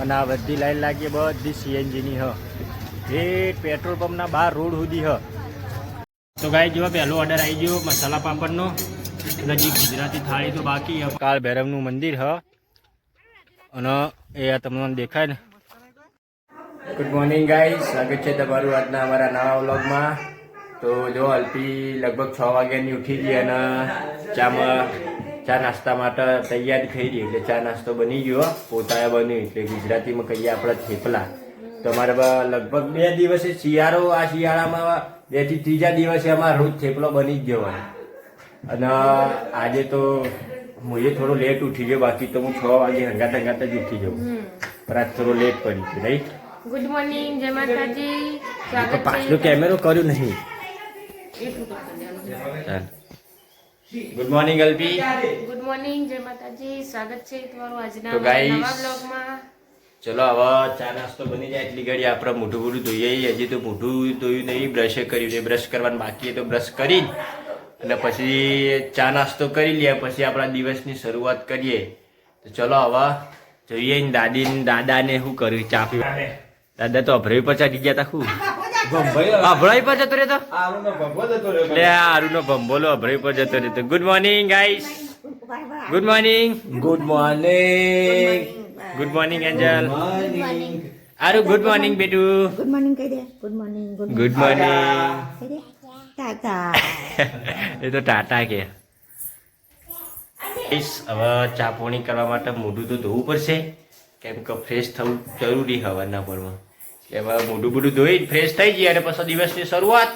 અને આ બધી લાઈન લાગી બધી સીએનજીની હ એ પેટ્રોલ પંપના બહાર રોડ સુધી હ. તો ગાય જો પહેલો ઓર્ડર આવી ગયો મસાલા પાપડનો. હજી ગુજરાતી થાળી તો બાકી હ. કાળ ભૈરવનું મંદિર હ અને એ તમને દેખાય ને. ગુડ મોર્નિંગ ગાઈસ, સ્વાગત છે તમારું આજના અમારા નવા વ્લોગમાં. તો જો અલ્પી લગભગ 6 વાગ્યાની ઉઠી ગઈ અને ચા નાસ્તા માટે તૈયારી થઈ ગઈ. એટલે ચા નાસ્તો બની ગયો, પોતાએ બન્યું એટલે ગુજરાતીમાં કહીએ આપણે થેપલા. તો અમારે લગભગ 2 દિવસે શિયાળો, આ શિયાળામાં 2 થી 3જા દિવસે અમારે રોજ થેપલો બની જ જવાનો. અને આજે તો હું થોડો લેટ ઉઠી ગયો, બાકી તો હું 6 વાગે હંગાત જ ઉઠી જાઉં. પણ આજ થોડો લેટ પડી ગયો નહીં. ગુડ મોર્નિંગ, જય માતાજી. સ્વાગત છે. પાછલો કેમેરો કર્યો નહીં. Good morning Alpi. Good morning, જય માતાજી. સ્વાગત છે તમારું આજના તો guys, નવા બ્લોગમાં. ચલો હવે ચા નાસ્તો બની જાય એટલી ઘડી આપણે મોઢું ધોઈએ. હજી તો મોઢું ધોયું નહીં, બ્રશે કર્યું છે. બ્રશ કરવાનું બાકી તો બ્રશ કરી અને પછી ચા નાસ્તો કરી લઈએ, પછી આપણા દિવસની શરૂઆત કરીએ. તો ચલો હવે જોઈએ દાદાને શું કર્યું ચા પીવા. દાદા તો અભરાઈ પર ચડી ગયા હતા. શું અભરાઈ પર જતો રહેતો? એટલે આરુનો ભંભોલો અભરાઈ પર જતો રહેતો. Good morning guys. Good morning. Good morning. Good morning angel. Aru good morning બેટુ. ગુડ મોર્નિંગ કહી દે. Good morning. Good morning. કહી દે. ટાટા. એ તો ટાટા કે. હવે ચા પાણી કરવા માટે મોઢું તો ધોવું પડશે, કેમ કે ફ્રેશ થવું જરૂરી હવાના પરમાં. એમાં મોઢું બુઢું ધોઈ ફ્રેશ થઈ જઈએ અને પછી દિવસની શરૂઆત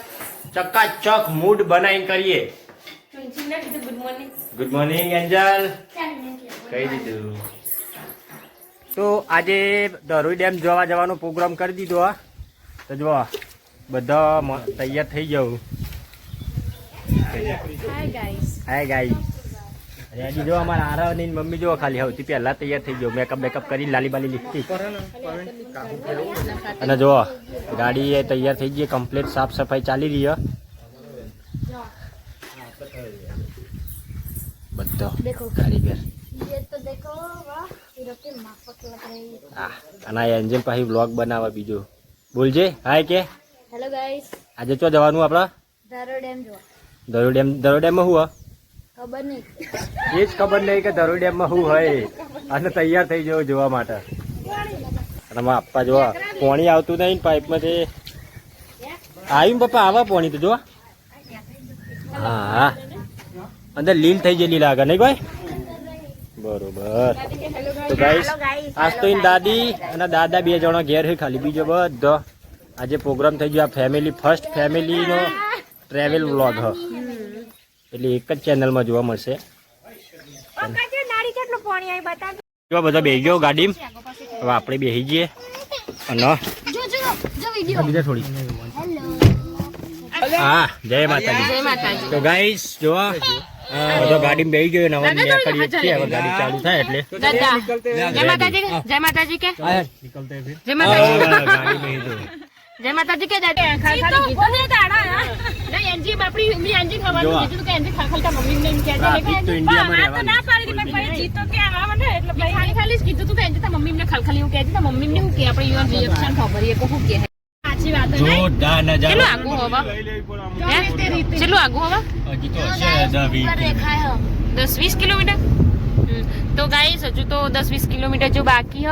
ચકાચક મૂડ બનાવીને કરીએ. Good morning. Good morning Angel. કહી દીધું. તો આજે ધરોઈ ડેમ જોવા જવાનો પ્રોગ્રામ કરી દીધો. તો જો બધા તૈયાર થઈ જાઉં. Hi guys. Hi guys. Ready જો અમારા આરવની મમ્મી જો ખાલી સૌથી પહેલા તૈયાર થઈ ગયો, મેકઅપ કરી લાલી બાલી લીધી. અને જો ગાડી એ તૈયાર થઈ ગઈ, કમ્પ્લીટ સાફ સફાઈ ચાલી રહી છે બધો કારીગર. અને એન્જલ પાછી વ્લોગ બનાવવા બીજો બોલજે. હાય કે હેલો ગાઈસ. આજે ચો જવાનું આપડે? ધરો ડેમ જોવા. ધરો ડેમમાં શું ખબર નહીં. એ જ ખબર નહીં કે ધરો ડેમમાં શું હોય. અને તૈયાર થઈ જવું જોવા માટે. અને આપવા જોવા પાણી આવતું નહીં પાઇપમાંથી. આવ્યું પપ્પા, આવા પાણી તો જોવા. હા હા, અંદર લીલ થઈ ગયેલી લાગે નહીં ભાઈ? બરોબર. તો ગાઈસ આજ તો દાદી અને દાદા 2 જણા ઘેર છે ખાલી, બીજો બધો આજે પ્રોગ્રામ થઈ ગયો. આ ફેમિલી ફર્સ્ટ ફેમિલીનો ટ્રેવલ વ્લોગ હ, એટલે એક જ ચેનલમાં જોવા મળશે. જો બધા બેસી ગયો ગાડીમાં. હવે આપણે બેસી જઈએ અને બીજા થોડી. હા, જય માતાજી. જય માતાજી. તો ગાઈસ જો બધો ગાડીમાં બેસી ગયો ને હવે નીકળીએ છીએ. હવે ગાડી ચાલુ થાય એટલે દાદા જય માતાજી. જય માતાજી કે જય માતાજી. ગાડી બેસી ગયો. જય માતાજી કે દાદા ખાલી ગીતો ને તાડા નહીં એનજી બાપડી મી એનજી ખવાનું કીધું કે એનજી ખાલખલતા મમ્મી ને કે ટ્રાફિક તો ઇન્ડિયામાં રહેવાનું. ના પાડી દી ભાઈ જીતો કે આવા મને એટલે ભાઈ ખાલી જ કીધું તું કે એનજી તા મમ્મી ને ખાલખલી હું કે તા મમ્મી ને હું કે આપણે યુઅર રિએક્શન ખબર એ કો હું કે સાચી વાત હે જોરદાર નજારો. ચલો આગુ હોવા ચલો આગુ હોવા હજી તો હશે 10-20 કિલોમીટર. તો ગાઈસ હજુ તો 10-20 કિલોમીટર જો બાકી હ.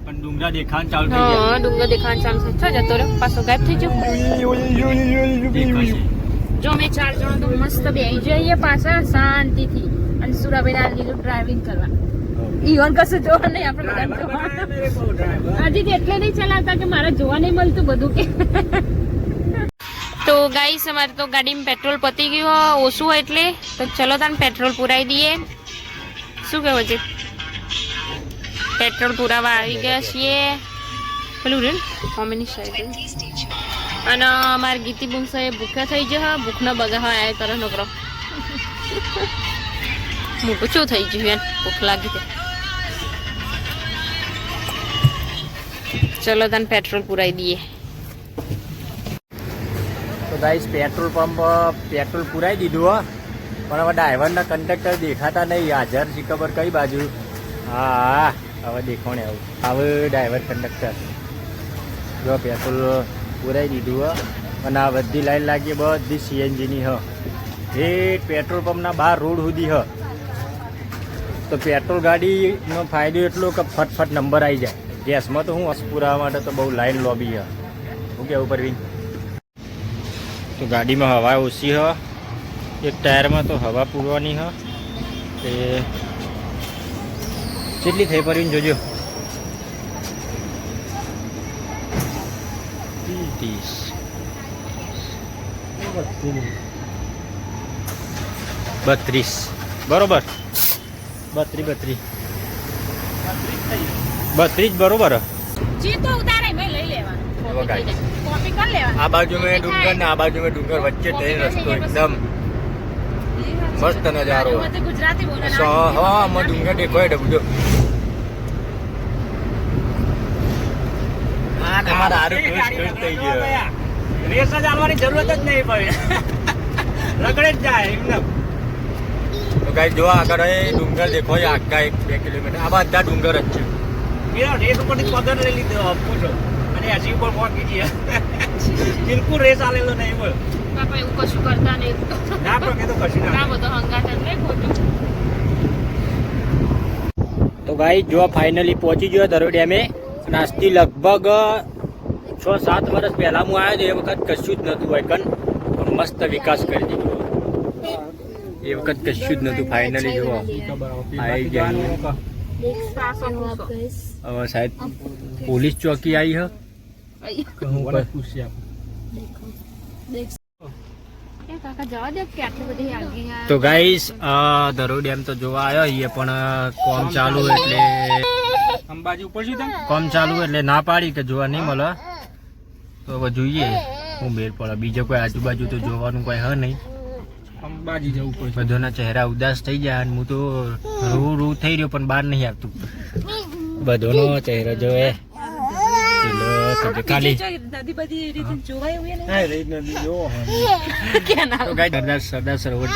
પણ ડુંગરા દેખાણ ચાલુ થઈ ગયા. હા, ડુંગર દેખાણ ચાલુ છે. જતો રહ્યો પાછો ગાયબ થઈ ગયો. જો અમે 4 જણા તો મસ્ત બેસી જઈએ પાછા શાંતિથી અને સુરાભાઈ ના લીધું ડ્રાઇવિંગ કરવા. ઈવન કશું જોવા નહીં આપણે બધા હજી એટલે નહીં ચલાવતા કે મારે જોવા નહીં મળતું બધું કે. તો ગાઈસ અમારે તો ગાડીમાં પેટ્રોલ પતી ગયું ઓછું હોય એટલે તો ચલો તાન પેટ્રોલ પુરાઈ દઈએ. શું કહેવું છે? પેટ્રોલ પુરાવા આવી ગયા છીએ પેલું રે મમ્મીની સાઈડ. અને અમારી ગીતી બુમસો એ ભૂખ્યા થઈ જશે. ભૂખના બગા આયા કરે નોકરો. મોટું શું થઈ ગયું યાર, ભૂખ લાગી છે. ચલો તને પેટ્રોલ પુરાઈ દઈએ. તો ગાઈસ પેટ્રોલ પુરાઈ દીધું હો, પણ હવે ડ્રાઈવરના કંડક્ટર દેખાતા નહીં. હાજર છે ખબર કઈ બાજુ. હા હવે દેખોને આવું હવે ડ્રાઈવર કંડક્ટર જો પેટ્રોલ પુરાઈ દીધું અને આ બધી લાઈન લાગી બધી સીએનજીની એ પેટ્રોલ પંપના બહાર રોડ સુધી તો પેટ્રોલ ગાડીનો ફાયદો એટલો કે ફટફટ નંબર આવી જાય. ગેસમાં તો હું પુરાવા માટે તો બહુ લાઈન લોબી શું કેવું પરવીન? તો ગાડીમાં હવા ઓછી એક ટાયરમાં તો હવા પૂરવાની એ કેટલી થઈ પરવીન જોજો 32 બરોબર 32 બરોબર. જી તો ઉતારે મેં લઈ લેવાનું કોપી કરી લેવાનું. આ બાજુ મેં ડુંગર ને આ બાજુ મેં ડુંગર વચ્ચે થઈ રસ્તો એકદમ મસ્ત નજારો. ગુજરાતી બોલે હા માં ડુંગર દેખાય ડબજો. આ તમારા આરું ખુશ થઈ ગયો. રેસ જ આવવાની જરૂરત જ નહીં પડે. રગડે જ જાય એકદમ. તો ગાઈસ જો આગળ એ ડુંગર દેખો આખા 1-2 કિલોમીટર આ બધા ડુંગર જ છે. રેસ ઉપરથી પગર લઈ લીધો પૂછો અને હજી ઉપર પહોંચી ગયા. બિલકુલ રેસ આલેલો નહીં બોલ. બાપા એવું કશું કરતા નહીં. ના પણ કે તો કશું ના બધો હંગાત એટલે ખોટું. તો ગાઈસ જો ફાઇનલી પહોંચી ગયો દરો ડેમે. આજથી લગભગ 6-7 વર્ષ પહેલા હું આવ્યો એ વખત કશું જ નહોતું હોય કન મસ્ત વિકાસ કરી દીધો. એ વખત કશું જ નહોતું. ફાઇનલી જુઓ આવી ગયા. હવે સાહેબ પોલીસ ચોકી આવી તો ગાઈસ દરો ડેમ તો જોવા આવ્યો છીએ પણ કોમ ચાલુ એટલે અંબાજી ઉપર કોમ ચાલુ એટલે ના પાડી કે જોવા નહીં મળે તો હવે જોઈએ હું મેળ પડે. બીજો કોઈ આજુબાજુ તો જોવાનું કોઈ હ નહીં. અંબાજી જવું પડે. બધાના ચહેરા ઉદાસ થઈ જાય અને હું તો રૂ થઈ રહ્યો પણ બહાર નહીં આવતું. બધોનો ચહેરો જોવે ખાલી સરદાર સરોવર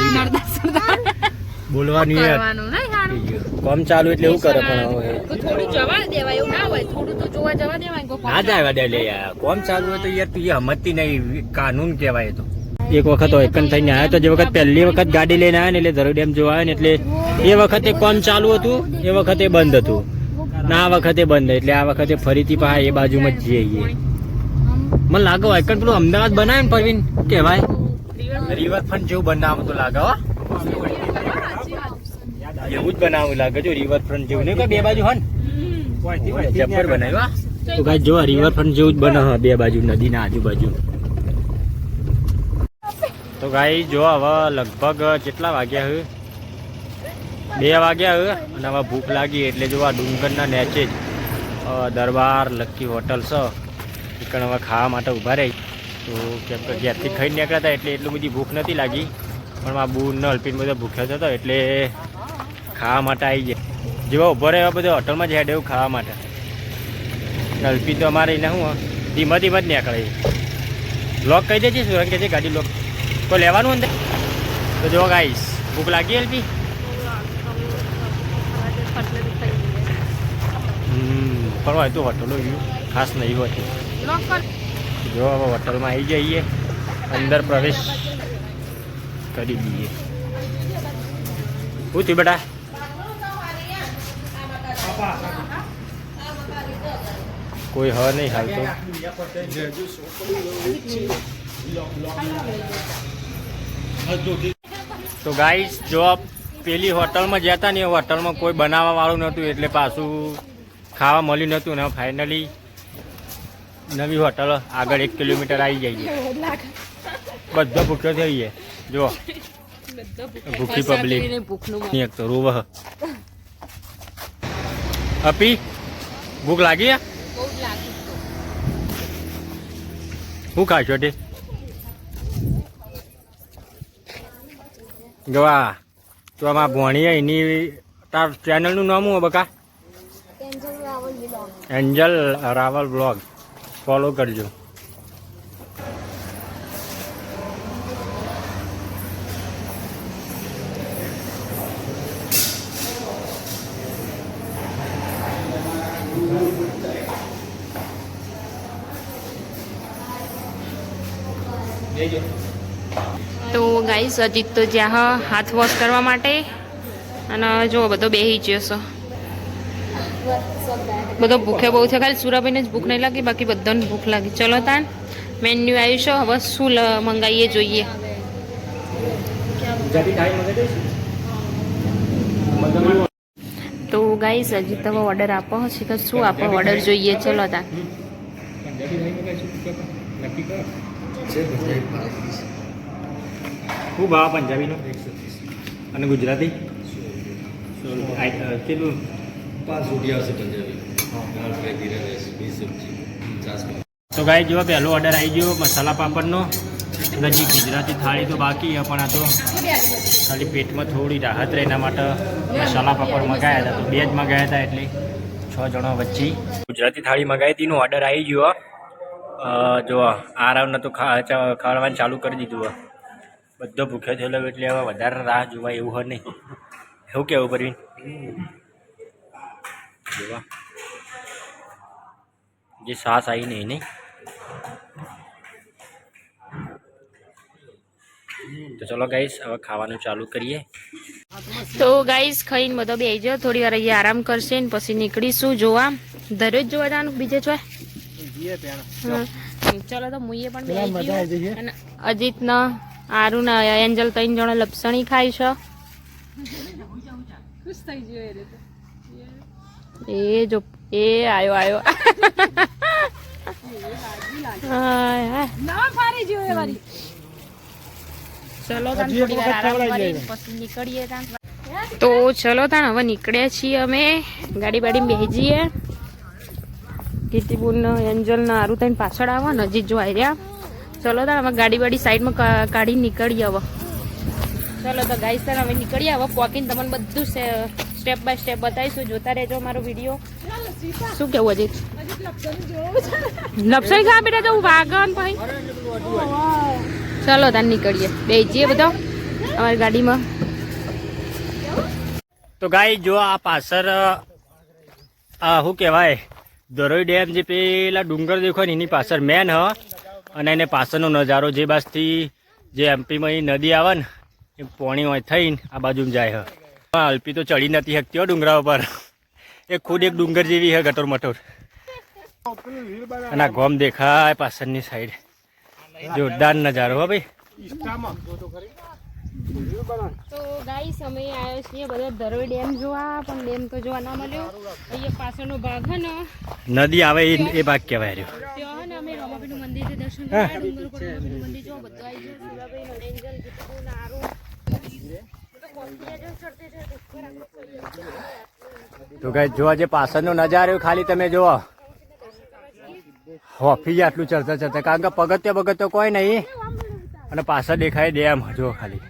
બોલવાનું કોમ ચાલુ એટલે એવું કરે પણ ના જવા દે લે યાર. કોમ ચાલુ હોય તો યાર તું સમજતી નહીં. કાનૂન કહેવાય તો. એક વખત એકન થઈને આવ્યો તો જે વખત પહેલી વખત ગાડી લઈને આવ્યો ને એટલે દરો ડેમ જોવા આવ્યો ને એટલે એ વખતે કોમ ચાલુ હતું એ વખતે બંધ હતું ના આ વખતે બંધ એટલે આ વખતે ફરીથી પાછા એ બાજુમાં જ જઈએ. મને લાગે એકન પેલું અમદાવાદ બનાવે ને પરવીન કહેવાય રિવરફ્રન્ટ જેવું બનાવું તો લાગે એવું જ બનાવું લાગે જો રિવરફ્રન્ટ જેવું નહીં બે બાજુ હન જબ્બર બનાવ્યું. તો ગાઈસ જો રિવરફ્રન્ટ જેવું જ બનાવે બે બાજુ નદીના આજુબાજુ. તો ગાઈસ જો હવે લગભગ કેટલા વાગ્યા હવે 2 વાગ્યા હવે અને હવે ભૂખ લાગી એટલે જો આ ડુંગરના નેચે જ દરબાર લક્કી હોટલ છે એકણ હવે ખાવા માટે ઊભા રહી. તો કેમ કે ઘેરથી ખાઈને નીકળ્યા હતા એટલે એટલું બધી ભૂખ નથી લાગી પણ મારા બૂનનો અલ્પીન બધો ભૂખ્યો હતો એટલે ખાવા માટે આવી ગયા. જેવા ઊભો રહ્યો બધો હોટલમાં જ હેડ એવું ખાવા માટે. અલ્પીન તો અમારે એને શું ધીમા ધીમા જ નીકળે. લોક કહી દેજે સુરંગ કહે છે ગાડી લોક તો લેવાનું અંદર. તો જો ગાઈસ ભૂખ લાગી અલ્પી પણ હોય તો હોટલો ખાસ નહીં હોતી. જો હવે હોટલમાં આવી જઈએ અંદર પ્રવેશ કરી દઈએ. શું થયું બેટા? કોઈ હ નહીં હાલ તો ગાઈસ જો પેલી હોટલમાં ગયા હતા ને એ હોટલમાં કોઈ બનાવવા વાળું નહોતું એટલે પાછું ખાવા મળ્યું નહોતું ને ફાઇનલી નવી હોટલ આગળ 1 કિલોમીટર આવી જઈએ. બધો ભૂખ્યો થઈ ગયો જો ભૂખી પબ્લિક એક તો રોવ. અપી ભૂખ લાગી શું ખાશો તે જોવા તો આમાં ભોણી એની તાર ચેનલનું નામ શું બકા? એન્જલ રાવલ બ્લોગ ફોલો કરજો. તો ગાઈસ અજીત તો જ્યાં હાથ વોશ કરવા માટે અને જો બધો બેહી ગયો છે. બધો ભૂખે બહુ છે, ખાલી સુરાભાઈને જ ભૂખ નહીં લાગી, બાકી બધાને ભૂખ લાગી. ચલો તાન મેન્યુ આવ્યું છે, હવે શું મંગાવીએ જોઈએ. તો ગાઈસ અજીત હવે ઓર્ડર આપો છે, તો શું આપો ઓર્ડર જોઈએ. ચલો તાન ખૂબ ભાવ પંજાબીનો અને ગુજરાતી કેટલું 5 રૂપિયા આવશે પંજાબી. દાળ ફ્રાય, જીરા રાઈસ, 20 સબ્જી, 50. તો ગાઈ જો પહેલો ઓર્ડર આવી ગયો મસાલા પાપડનો. હજી ગુજરાતી થાળી તો બાકી છે, પણ આ તો ખાલી પેટમાં થોડી રાહત રહે એના માટે મસાલા પાપડ મંગાવ્યા હતા. તો 2 જ મંગાવ્યા હતા, એટલે 6 જણા વચ્ચે ગુજરાતી થાળી મંગાવી હતી. એનો ઓર્ડર આવી ગયો. જો આરામને તો ખાવાનું ચાલુ કરી દીધું. બધો ભૂખ્યો થયેલો એટલે હવે વધારે રાહ જોવાય એવું હોય નહીં. એવું કેવું પરવીન? જોવા જે સાસ આવી નહીં નહીં. તો ચલો ગાઈસ હવે ખાવાનું ચાલુ કરીએ. તો ગાઈસ ખાઈને બધો બેસી જાઓ, થોડી વાર અહીંયા આરામ કરશે ને પછી નીકળીશું જોવા. દરરોજ જોવા જવાનું બીજે છો. ચલો તો મુઈએ પણ બેસી ગયો. અને અજીત ના આરુ ના એન્જલ 3 જણા લપસણી ખાય છે. ખુશ થઈ ગયો એ જો એ આયો ચલો તાન થોડી વાર આરામ કરીને પછી નીકળીએ તાન. તો ચલો તાન હવે નીકળ્યા છીએ અમે. ગાડી બેસી જઈએ. કીર્તિબુન એન્જલ ના આરુ તઈને પાછળ આવો ને હજી જો આવી રહ્યા. ચલો તાન હવે ગાડી સાઈડમાં કાઢી નીકળીએ હવે. ચલો તો ગાઈસ તાન હવે નીકળીએ. હવે પહોંચીને તમને બધું સ્ટેપ બાય સ્ટેપ બતાવીશું. જોતા રહેજો મારો વિડીયો. શું કેવું અજીત? લપસણી ખા બેટા જવું વાગન ભાઈ. ચલો તાન નીકળીએ, બેસીએ બધા અમારી ગાડીમાં. તો ગાઈ જો આ પાછળ શું કહેવાય ધરોઈ ડેમ, જે પેલા ડુંગર દેખો ને એની પાછળ મેન હ. અને એને પાછળનો નજારો જે બાજથી જે એમપીમાં એ નદી આવે ને એ પોણી હોય થઈને આ બાજુ જાય હ. અલ્પી તો ચડી નથી શકતી હો ડુંગરા ઉપર. એ ખુદ એક ડુંગર જેવી હે ગટોર મટોર. અને આ ગોમ દેખાય પાછળની સાઈડ. જોરદાર નજારો હો ભાઈ. તો ગાઈસ અમે આવ્યો છીએ બધા ધરોઈ ડેમ જોવા, પણ ડેમ તો જોવા ના મળ્યો. અહીંયા પાછળનો ભાગ હે ને નદી આવે એ ભાગ કહેવાય રહ્યો. ત્યાં હે ને અમે રમાપીનું મંદિર છે, દર્શન કરવા ડુંગર ઉપર રમાપીનું મંદિર જો બધું આવી ગયું. સુરાભાઈ એન્જલ કીધું ને આરો તો ગાઈ જો જે પાછળનો નજારો ખાલી તમે જુઓ. હોફી આટલું ચડતા કારણ કે પગથિયા કોઈ નહીં. અને પાછળ દેખાય ડેમ જો ખાલી.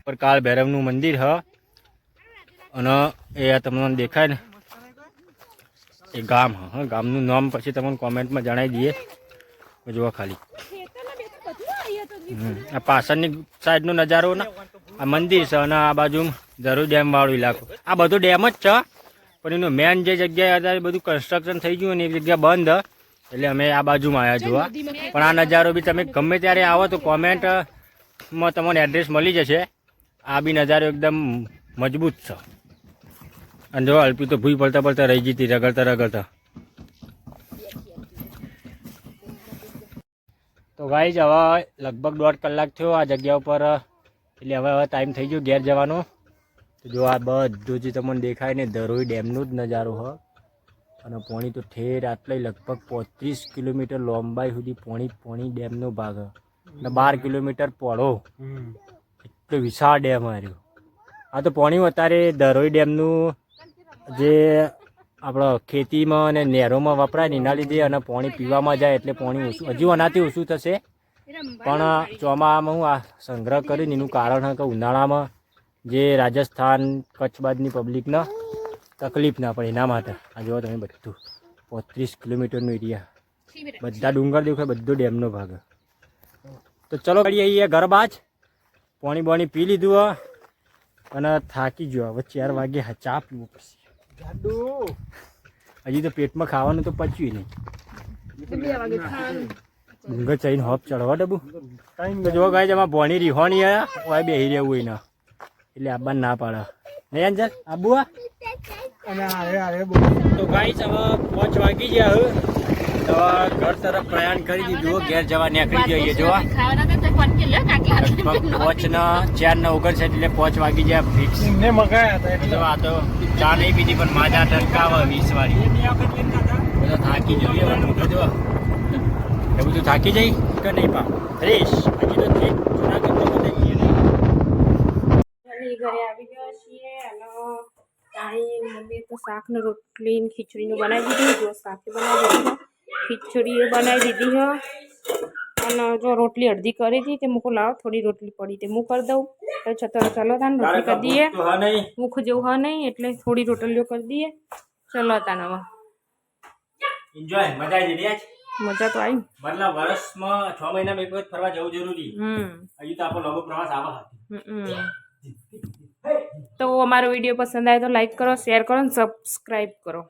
પર કાળ ભૈરવનું મંદિર હ. અને એ તમને દેખાય ને એ ગામ હ. ગામનું નામ પછી તમને કોમેન્ટમાં જણાવી દઈએ. જુઓ ખાલી આ પાછળની સાઈડનો નજારો ને આ મંદિર છે અને આ બાજુ ધરોઈ ડેમ વાળો ઇલાકો. આ બધું ડેમ જ છે, પણ એનું મેન જે જગ્યાએ અત્યારે બધું કન્સ્ટ્રક્શન થઈ ગયું ને એ જગ્યા બંધ. એટલે અમે આ બાજુમાં આવ્યા જોવા. પણ આ નજારો બી તમે ગમે ત્યારે આવો તો કોમેન્ટમાં તમને એડ્રેસ મળી જશે. આ બી નજારો એકદમ મજબૂત છે. અને જો અલ્પી તો ભૂઈ પડતા રહી જતી રગડતા. તો ગાઈઝ હવે લગભગ 1.5 કલાક થયો આ જગ્યા ઉપર. એટલે હવે ટાઈમ થઈ ગયો ઘેર જવાનો. તો જો આ બધું જે તમને દેખાય ને ધરોઈ ડેમનું જ નજારો હ. અને પોણી તો ઠેર આટલે લગભગ 35 કિલોમીટર લંબાઈ સુધી પોણી ડેમનો ભાગ અને 12 કિલોમીટર પહોળો. એટલો વિશાળ ડેમ આવ્યો. આ તો પોણી અત્યારે ધરોઈ ડેમનું જે આપણો ખેતીમાં અને નહેરોમાં વપરાય ને એના લીધે અને પાણી પીવામાં જાય એટલે પાણી ઓછું, હજુ આનાથી ઓછું થશે. પણ ચોમાસામાં હું આ સંગ્રહ કરીને એનું કારણ છે કે ઉનાળામાં જે રાજસ્થાન કચ્છ બાજની પબ્લિકને તકલીફ ના પડે એના માટે. આ જુઓ તમે બધું 35 કિલોમીટરનું એરિયા, બધા ડુંગર દેખાય, બધો ડેમનો ભાગ. તો ચલો કરીએ અહીંયા ઘર બાજ પાણી પી લીધું અને થાકી ગયો. હવે 4 વાગે ચા પીવું પડશે. હજી તો પેટમાં ખાવાનું તો પચ્યું નહીં. 2 વાગે ખાવાનું. ડુંગર ચઈને હોપ ચડવા ડબુ તો જો ગાય એમાં ભોણી રીહોણી હોય બેહી રહેવું એના એટલે આબાને ના પાડે નહીં અંજર આબુ તો ગાય હવે 5 વાગી ગયા હવે ઘર તરફ પ્રયાણ કરી દીધું ઘેર જવા નીકળી જઈએ જો ખાવાના તો ફોન કે લે કાટલા. 4:59 એટલે 5 વાગી ગયા ફિક્સ ને મગાયા હતા આ તો ચા નહીં પીધી પણ માજા ટરકાવે 20 વાળી બધા થાકી જોઈએ એ બધું થાકી જાય કે નહીં પા ફ્રેશ હજી તો જુનાગઢ ઘરે આવી ગયા છીએ અને તાઈ મમ્મી તો શાક ને રોટલી ને ખીચડીનું બનાવી દીધું. જો શાકે બનાવી દીધું, ખીચડી બનાવી દીધી છે અને જો રોટલી અડધી કરી હતી તે મૂકું લાવ થોડી રોટલી પડી તે હું કરી દઉં તો ચલો તાન રોટલી કરી દઈએ. મુખ જેવું હા નહીં એટલે થોડી રોટલીઓ કરી દઈએ. ચલો તાન હવે એન્જોય મજા આવી રહી મજા તો આવી. મતલબ વર્ષમાં 6 મહિનામાં એક વખત ફરવા જવું જરૂરી હજી તો આપણો લઘુ પ્રવાસ આવા તો અમારો વિડીયો પસંદ આવે તો લાઈક કરો, શેર કરો અને સબસ્ક્રાઈબ કરો.